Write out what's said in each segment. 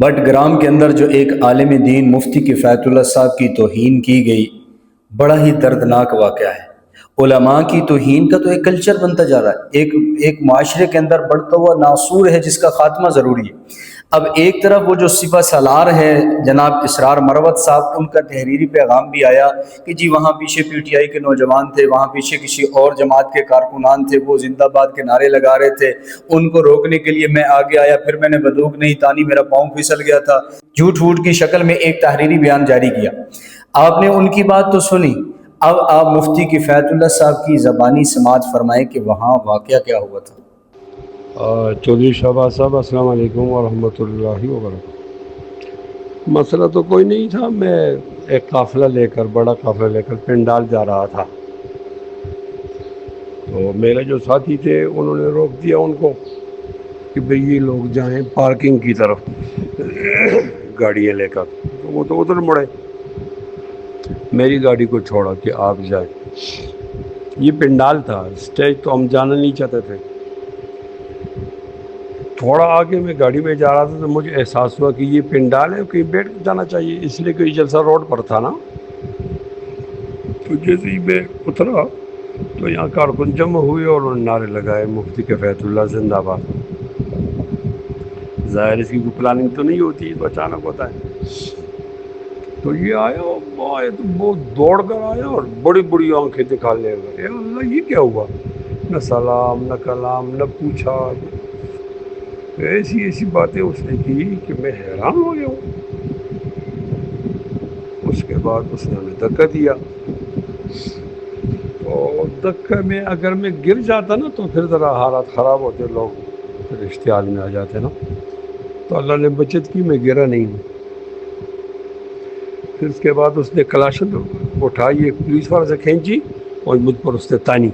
But gram کے اندر جو ایک عالم دین مفتی کفایت اللہ صاحب کی توہین کی گئی، بڑا ہی دردناک واقعہ ہے۔ علماء کی توہین کا تو ایک کلچر بنتا جا رہا ہے، ایک معاشرے کے اندر بڑھتا ہوا ناسور ہے جس کا خاتمہ ضروری ہے۔ اب ایک طرف وہ جو سپہ سالار ہے جناب اسرار مروت صاحب، ان کا تحریری پیغام بھی آیا کہ جی وہاں پیچھے پی ٹی آئی کے نوجوان تھے، وہاں پیچھے کسی اور جماعت کے کارکنان تھے، وہ زندہ باد کے نعرے لگا رہے تھے، ان کو روکنے کے لیے میں آگے آیا، پھر میں نے بندوق نہیں تانی، میرا پاؤں پھسل گیا تھا، جھوٹ ووٹ کی شکل میں ایک تحریری بیان جاری کیا۔ آپ نے ان کی بات تو سنی، اب آپ مفتی کفایت اللہ صاحب کی زبانی سماعت فرمائیں کہ وہاں واقعہ کیا ہوا تھا۔ چودھری شہباز صاحب السلام علیکم ورحمۃ اللہ وبرکاتہ۔ مسئلہ تو کوئی نہیں تھا، میں ایک قافلہ لے کر، بڑا قافلہ لے کر پنڈال جا رہا تھا، تو میرے جو ساتھی تھے انہوں نے روک دیا ان کو کہ بھئی یہ لوگ جائیں پارکنگ کی طرف گاڑیاں لے کر، تو وہ تو ادھر مڑے، میری گاڑی کو چھوڑا کہ آپ جائیں۔ یہ پنڈال تھا، اسٹیج تو ہم جانا نہیں چاہتے تھے۔ تھوڑا آگے میں گاڑی میں جا رہا تھا تو مجھے احساس ہوا کہ یہ پنڈال ہے، کہیں بیٹھ جانا چاہیے، اس لیے کہ جلسہ روڈ پر تھا نا۔ تو جیسے ہی میں اترا تو یہاں کارکن جمع ہوئے اور انہوں نے نعرے لگائے مفتی کفایت اللہ زندہ باد۔ ظاہر اس کی کوئی پلاننگ تو نہیں ہوتی، تو اچانک ہوتا ہے۔ تو یہ آیا تو بہت دوڑ کر آیا اور بڑی بڑی آنکھیں دکھا لے گا، اے اللہ یہ کیا ہوا؟ نہ سلام نہ کلام نہ پوچھا، ایسی ایسی باتیں اس نے کی کہ میں حیران ہو گیا ہوں۔ اس کے بعد اس نے ہمیں دھکا دیا، تو دھکے میں اگر میں گر جاتا نا تو پھر ذرا حالات خراب ہوتے، لوگ پھر اشتعال میں آ جاتے نا، تو اللہ نے بچت کی، میں گرا نہیں ہوں۔ پھر اس کے بعد اس نے کلاشن اٹھائی، ایک پولیس والے سے کھینچی اور مجھ پر اس نے تانی،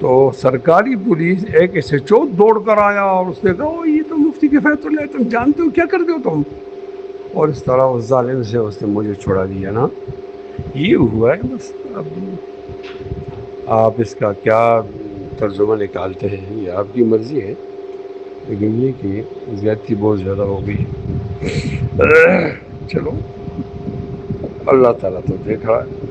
تو سرکاری پولیس ایک ایس ایچ او دوڑ کر آیا اور اس نے کہا یہ تو مفتی کفایت اللہ، تم جانتے ہو کیا کرتے ہو تم؟ اور اس طرح اس ظالم سے اس نے مجھے چھڑا دیا نا۔ یہ ہوا ہے بس۔ اب آپ اس کا کیا ترجمہ نکالتے ہیں یہ آپ کی مرضی ہے، لیکن یہ کہ زیادتی بہت زیادہ ہو گئی۔ چلو اللہ تعالیٰ تو دیکھ رہا ہے۔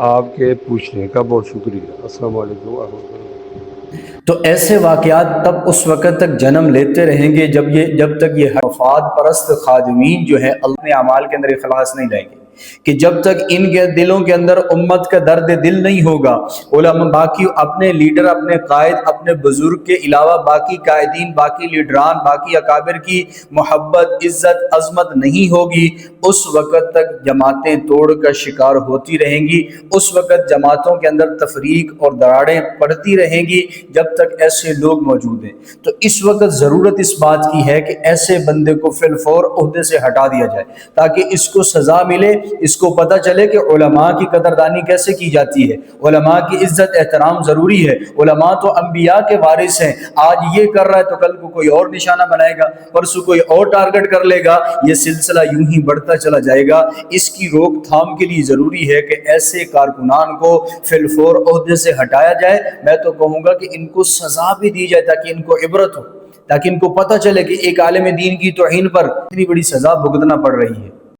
آپ کے پوچھنے کا بہت شکریہ۔ السلام علیکم ورحمۃ اللہ۔ تو ایسے واقعات تب اس وقت تک جنم لیتے رہیں گے جب تک یہ مفاد پرست خادمین جو ہے اللہ کے اعمال کے اندر اخلاص نہیں لائیں گے، کہ جب تک ان کے دلوں کے اندر امت کا درد دل نہیں ہوگا، علماء باقی اپنے لیڈر، اپنے قائد، اپنے بزرگ کے علاوہ باقی قائدین، باقی لیڈران، باقی اکابر کی محبت، عزت، عظمت نہیں ہوگی، اس وقت تک جماعتیں توڑ کا شکار ہوتی رہیں گی، اس وقت جماعتوں کے اندر تفریق اور دراڑیں پڑتی رہیں گی جب تک ایسے لوگ موجود ہیں۔ تو اس وقت ضرورت اس بات کی ہے کہ ایسے بندے کو فی الفور عہدے سے ہٹا دیا جائے، تاکہ اس کو سزا ملے، اس کو پتہ چلے کہ علماء کی قدردانی کیسے کی جاتی ہے، علماء کی عزت احترام ضروری ہے۔ علماء تو انبیاء کے وارث ہیں، آج یہ کر رہا ہے تو کل کو کوئی اور نشانہ بنائے گا، پرسوں کوئی اور ٹارگٹ کر لے گا، یہ سلسلہ یوں ہی بڑھتا چلا جائے گا۔ اس کی روک تھام کے لیے ضروری ہے کہ ایسے کارکنان کو فی الفور عہدے سے ہٹایا جائے۔ میں تو کہوں گا کہ ان کو سزا بھی دی جائے تاکہ ان کو عبرت ہو، تاکہ ان کو پتہ چلے کہ ایک عالم دین کی توہین پر اتنی بڑی سزا بھگتنا پڑ رہی ہے۔